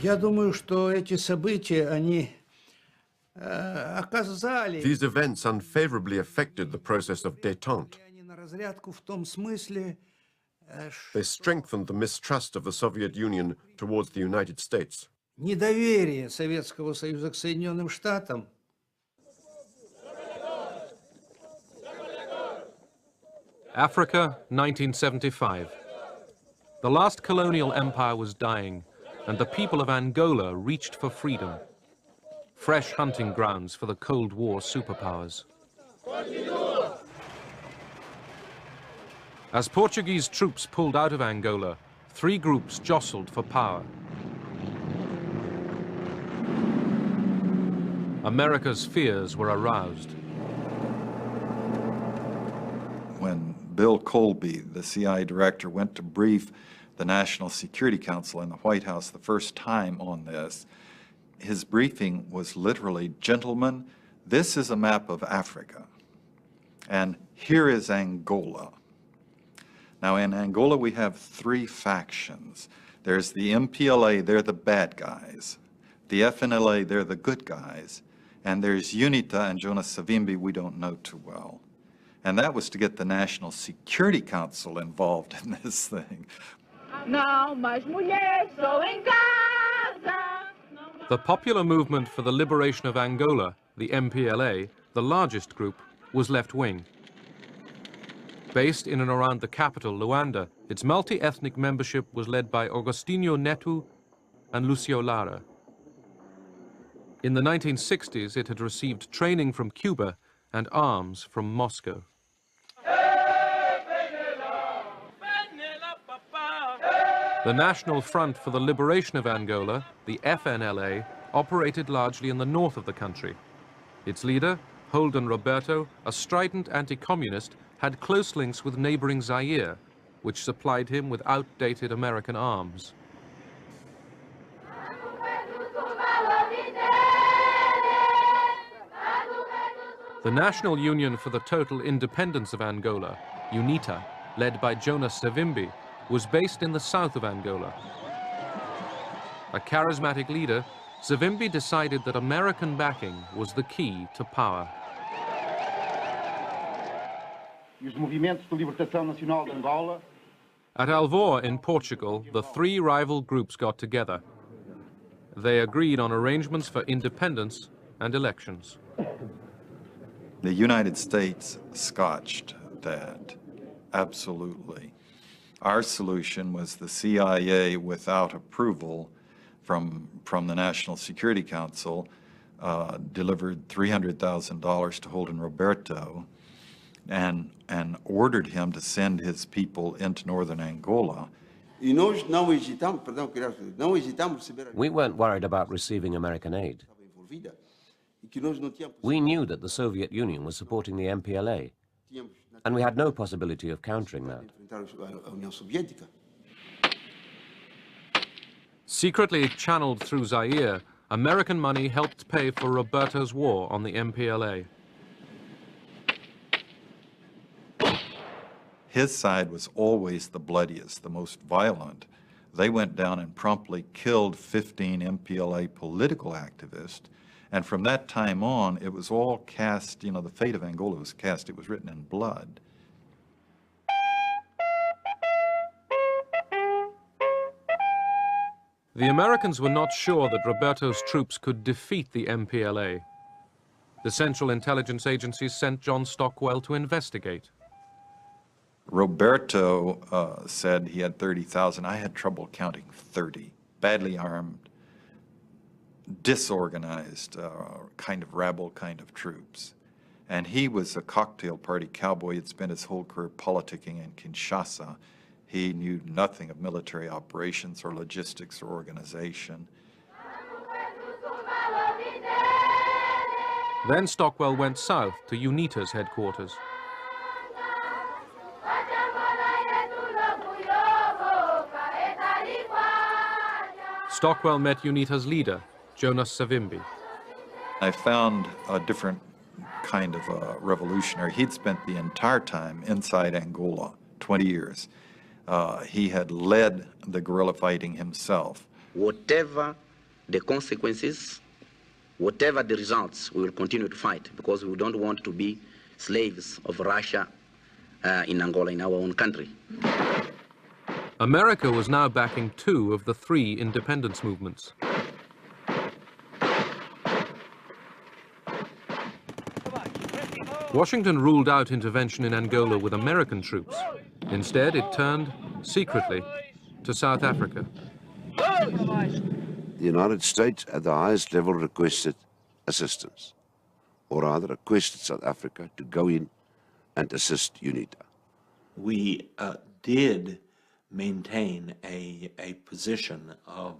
Я думаю, что эти события, они оказали These events unfavorably affected the process of détente. влияние на разрядку в том смысле, They strengthened the mistrust of the Soviet Union towards the United States. недоверие Советского Союза к Соединенным Штатам Africa, 1975. The last colonial empire was dying, and the people of Angola reached for freedom. Fresh hunting grounds for the Cold War superpowers. As Portuguese troops pulled out of Angola, three groups jostled for power. America's fears were aroused. When Bill Colby, the CIA director, went to brief the National Security Council in the White House the first time on this, his briefing was literally, gentlemen, this is a map of Africa, and here is Angola. Now, in Angola, we have three factions. There's the MPLA, they're the bad guys. The FNLA, they're the good guys. And there's UNITA and Jonas Savimbi we don't know too well. And that was to get the National Security Council involved in this thing. The Popular Movement for the Liberation of Angola, the MPLA, the largest group, was left-wing. Based in and around the capital, Luanda, its multi-ethnic membership was led by Agostinho Neto and Lucio Lara. In the 1960s, it had received training from Cuba and arms from Moscow. The National Front for the Liberation of Angola, the FNLA, operated largely in the north of the country. Its leader, Holden Roberto, a strident anti-communist, had close links with neighboring Zaire, which supplied him with outdated American arms. The National Union for the Total Independence of Angola, UNITA, led by Jonas Savimbi, was based in the south of Angola. A charismatic leader, Savimbi decided that American backing was the key to power. At Alvor in Portugal, the three rival groups got together. They agreed on arrangements for independence and elections. The United States scotched that, absolutely. Our solution was the CIA, without approval from the National Security Council, delivered $300,000 to Holden Roberto and ordered him to send his people into northern Angola. We weren't worried about receiving American aid. We knew that the Soviet Union was supporting the MPLA, and we had no possibility of countering that. Secretly channeled through Zaire, American money helped pay for Roberto's war on the MPLA. His side was always the bloodiest, the most violent. They went down and promptly killed 15 MPLA political activists. And from that time on, it was all cast, you know, the fate of Angola was cast, it was written in blood. The Americans were not sure that Roberto's troops could defeat the MPLA. The Central Intelligence Agency sent John Stockwell to investigate. Roberto said he had 30,000. I had trouble counting 30. Badly armed, disorganized, kind of rabble kind of troops. And he was a cocktail party cowboy. He'd spent his whole career politicking in Kinshasa. He knew nothing of military operations or logistics or organization. Then Stockwell went south to UNITA's headquarters. Stockwell met UNITA's leader, Jonas Savimbi. I found a different kind of a revolutionary. He'd spent the entire time inside Angola, 20 years. He had led the guerrilla fighting himself. Whatever the consequences, whatever the results, we will continue to fight because we don't want to be slaves of Russia in Angola, in our own country. America was now backing 2 of the 3 independence movements. Washington ruled out intervention in Angola with American troops. Instead, it turned, secretly, to South Africa. The United States at the highest level requested assistance, or rather requested South Africa to go in and assist UNITA. We did maintain a position of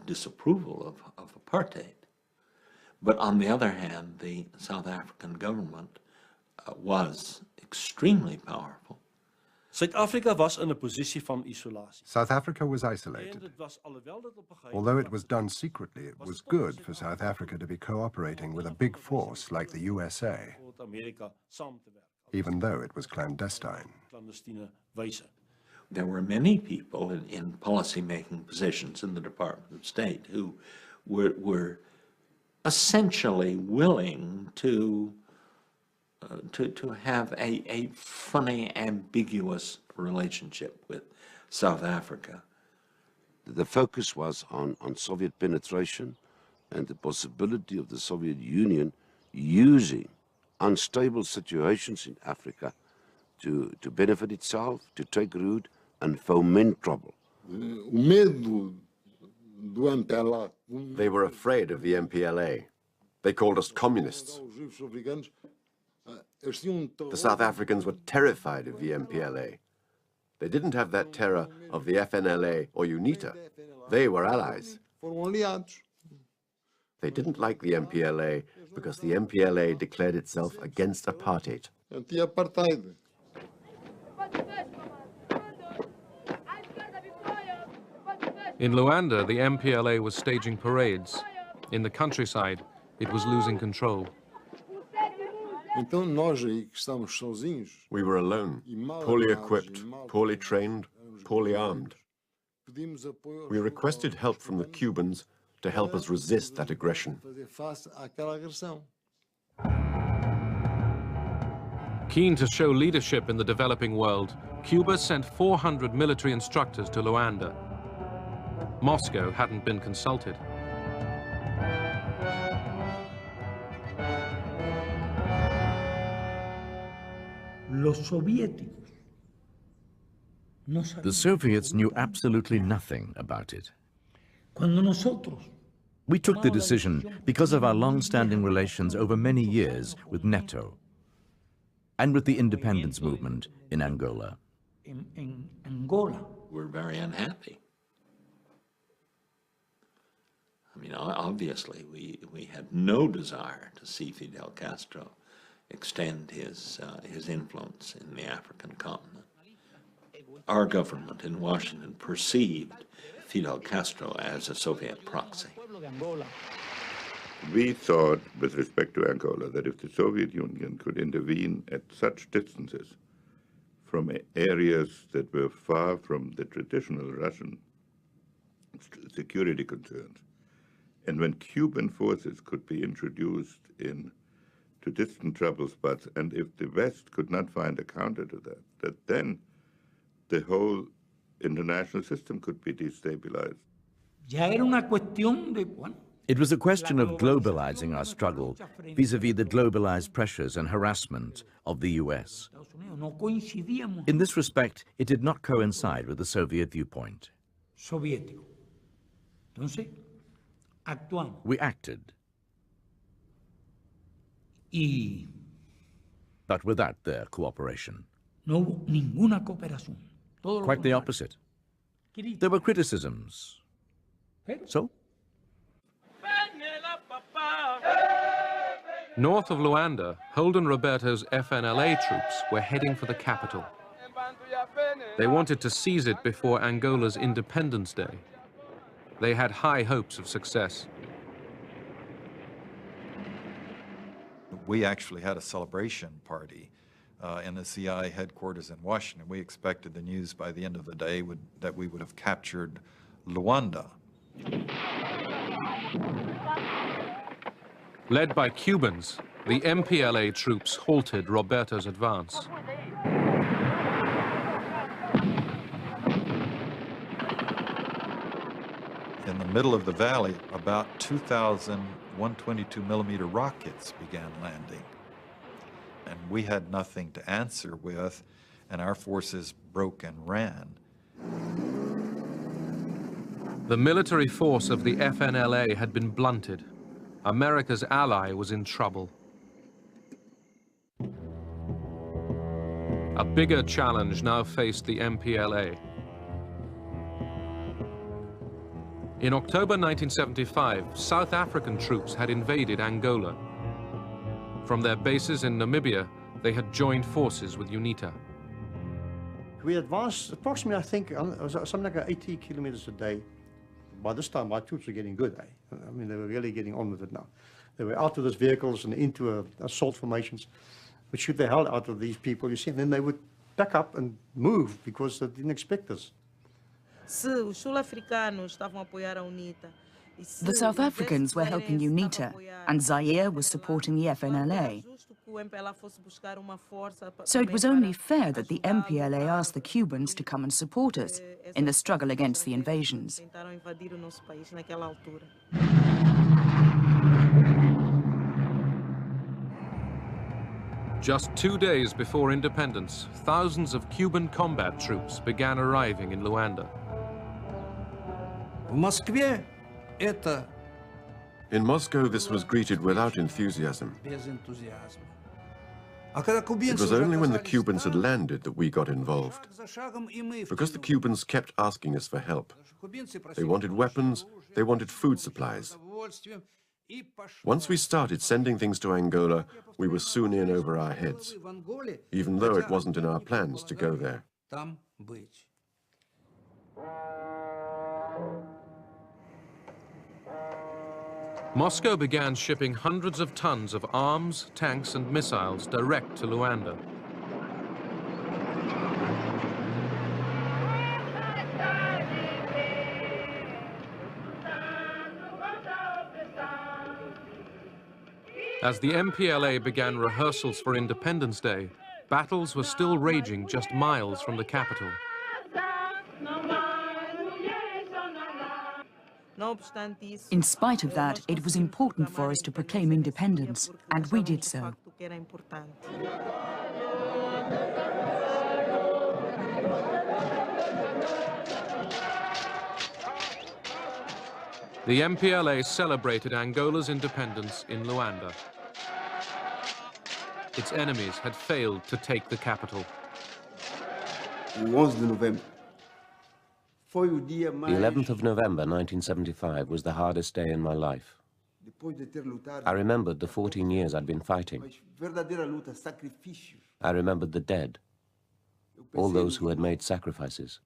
disapproval of apartheid. But on the other hand, the South African government was extremely powerful. Suid-Afrika was in 'n posisie van isolasie. South Africa was isolated. Although it was done secretly, it was good for South Africa to be cooperating with a big force like the USA, even though it was clandestine. There were many people in policy-making positions in the Department of State who were essentially willing to have a funny, ambiguous relationship with South Africa. The focus was on Soviet penetration and the possibility of the Soviet Union using unstable situations in Africa to benefit itself, to take root and foment trouble. They were afraid of the MPLA. They called us communists. The South Africans were terrified of the MPLA. They didn't have that terror of the FNLA or UNITA. They were allies. They didn't like the MPLA because the MPLA declared itself against apartheid. In Luanda, the MPLA was staging parades. In the countryside, it was losing control. We were alone, poorly equipped, poorly trained, poorly armed. We requested help from the Cubans to help us resist that aggression. Keen to show leadership in the developing world, Cuba sent 400 military instructors to Luanda. Moscow hadn't been consulted. The Soviets knew absolutely nothing about it. We took the decision because of our long-standing relations over many years with NATO and with the independence movement in Angola. We're very unhappy. I mean, obviously, we had no desire to see Fidel Castro extend his influence in the African continent. Our government in Washington perceived Fidel Castro as a Soviet proxy. We thought, with respect to Angola, that if the Soviet Union could intervene at such distances from areas that were far from the traditional Russian security concerns, and when Cuban forces could be introduced to distant trouble spots, and if the West could not find a counter to that then the whole international system could be destabilized. It was a question of globalizing our struggle vis-à-vis the globalized pressures and harassment of the US. In this respect, it did not coincide with the Soviet viewpoint. We acted, but without their cooperation. Quite the opposite. There were criticisms. So? North of Luanda, Holden Roberto's FNLA troops were heading for the capital. They wanted to seize it before Angola's Independence Day. They had high hopes of success. We actually had a celebration party in the CI headquarters in Washington. We expected the news by the end of the day that we would have captured Luanda. Led by Cubans, the MPLA troops halted Roberto's advance. In the middle of the valley, about 2,000 122-millimeter rockets began landing. And we had nothing to answer with, and our forces broke and ran. The military force of the FNLA had been blunted. America's ally was in trouble. A bigger challenge now faced the MPLA. In October 1975, South African troops had invaded Angola. From their bases in Namibia, they had joined forces with UNITA. We advanced approximately, I think, something like 80 kilometers a day. By this time, our troops were getting good. I mean, they were really getting on with it now. They were out of those vehicles and into assault formations, which shoot the hell out of these people, you see, and then they would back up and move because they didn't expect us. The South Africans were helping UNITA, and Zaire was supporting the FNLA. So it was only fair that the MPLA asked the Cubans to come and support us in the struggle against the invasions. Just 2 days before independence, thousands of Cuban combat troops began arriving in Luanda. In Moscow, this was greeted without enthusiasm. It was only when the Cubans had landed that we got involved, because the Cubans kept asking us for help. They wanted weapons, they wanted food supplies. Once we started sending things to Angola, we were soon in over our heads, even though it wasn't in our plans to go there. Moscow began shipping hundreds of tons of arms, tanks, and missiles direct to Luanda. As the MPLA began rehearsals for Independence Day, battles were still raging just miles from the capital. In spite of that, it was important for us to proclaim independence, and we did so. The MPLA celebrated Angola's independence in Luanda. Its enemies had failed to take the capital. The 11th of November 1975 was the hardest day in my life. I remembered the 14 years I'd been fighting. I remembered the dead, all those who had made sacrifices.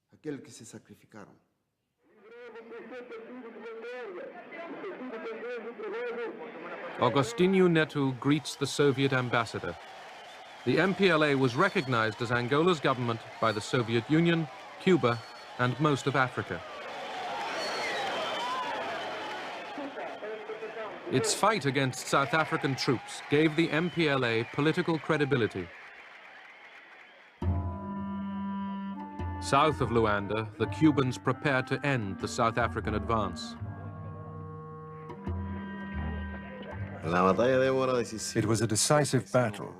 Agostinho Neto greets the Soviet ambassador. The MPLA was recognized as Angola's government by the Soviet Union, Cuba, and most of Africa. Its fight against South African troops gave the MPLA political credibility. South of Luanda, the Cubans prepared to end the South African advance. It was a decisive battle,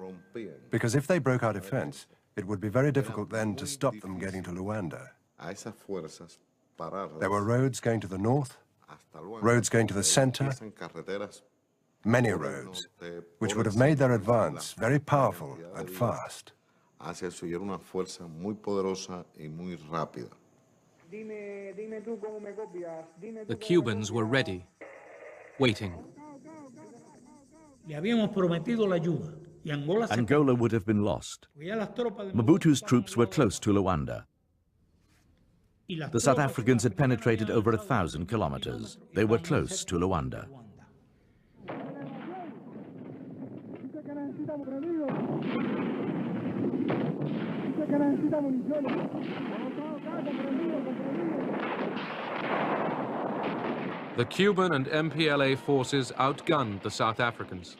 because if they broke our defense, it would be very difficult then to stop them getting to Luanda. There were roads going to the north, roads going to the center, many roads, which would have made their advance very powerful and fast. The Cubans were ready, waiting. Angola would have been lost. Mobutu's troops were close to Luanda. The South Africans had penetrated over 1,000 kilometers. They were close to Luanda. The Cuban and MPLA forces outgunned the South Africans.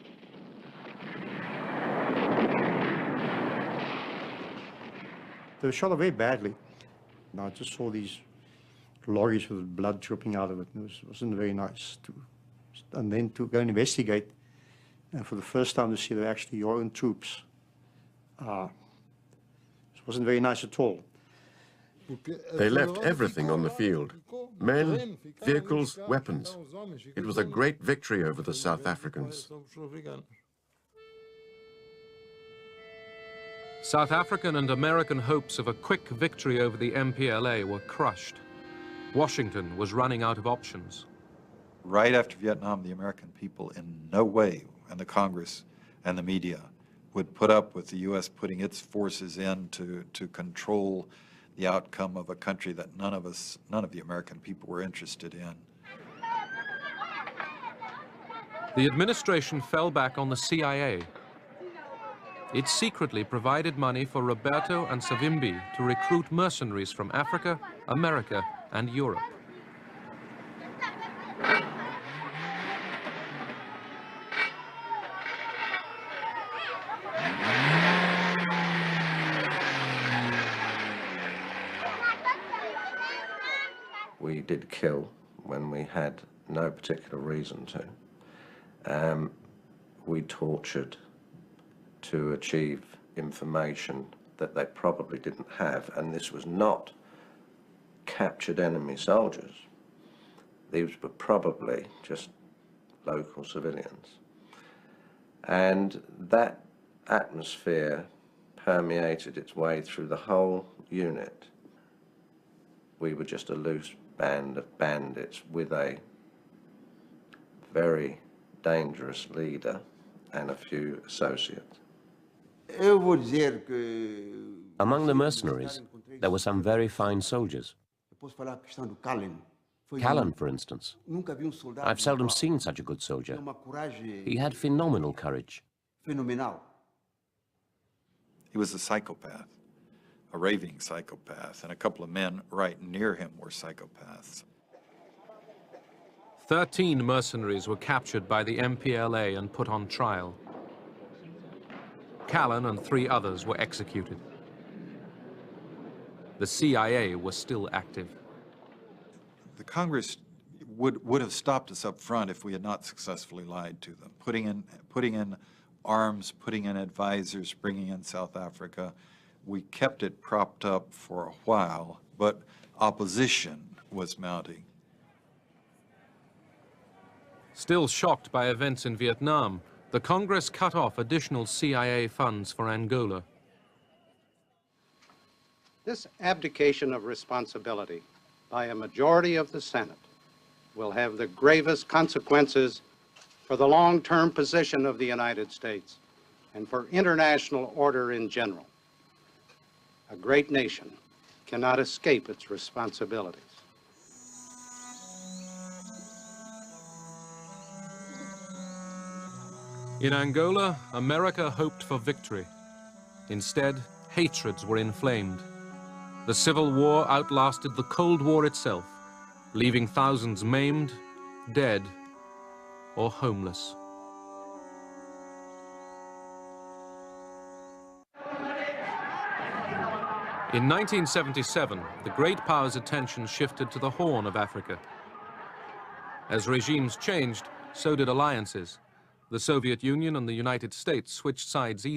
They were shot very badly. I just saw these lorries with blood dripping out of it, and it wasn't very nice. And then to go and investigate, and for the first time to see they're actually your own troops. It wasn't very nice at all. They left everything on the field. Men, vehicles, weapons. It was a great victory over the South Africans. South African and American hopes of a quick victory over the MPLA were crushed. Washington was running out of options. Right after Vietnam, the American people in no way, and the Congress and the media, would put up with the U.S. putting its forces in to control the outcome of a country that none of the American people were interested in. The administration fell back on the CIA. It secretly provided money for Roberto and Savimbi to recruit mercenaries from Africa, America, and Europe. We did kill when we had no particular reason to. We tortured to achieve information that they probably didn't have, and this was not captured enemy soldiers. These were probably just local civilians. And that atmosphere permeated its way through the whole unit. We were just a loose band of bandits with a very dangerous leader and a few associates. Among the mercenaries, there were some very fine soldiers. Callan, for instance. I've seldom seen such a good soldier. He had phenomenal courage. He was a psychopath, a raving psychopath, and a couple of men right near him were psychopaths. 13 mercenaries were captured by the MPLA and put on trial. Callan and 3 others were executed. The CIA was still active. The Congress would have stopped us up front if we had not successfully lied to them, putting in arms, putting in advisors, bringing in South Africa. We kept it propped up for a while, but opposition was mounting. Still shocked by events in Vietnam, the Congress cut off additional CIA funds for Angola. This abdication of responsibility by a majority of the Senate will have the gravest consequences for the long-term position of the United States and for international order in general. A great nation cannot escape its responsibilities. In Angola, America hoped for victory. Instead, hatreds were inflamed. The Civil War outlasted the Cold War itself, leaving thousands maimed, dead, or homeless. In 1977, the great powers' attention shifted to the Horn of Africa. As regimes changed, so did alliances. The Soviet Union and the United States switched sides easily.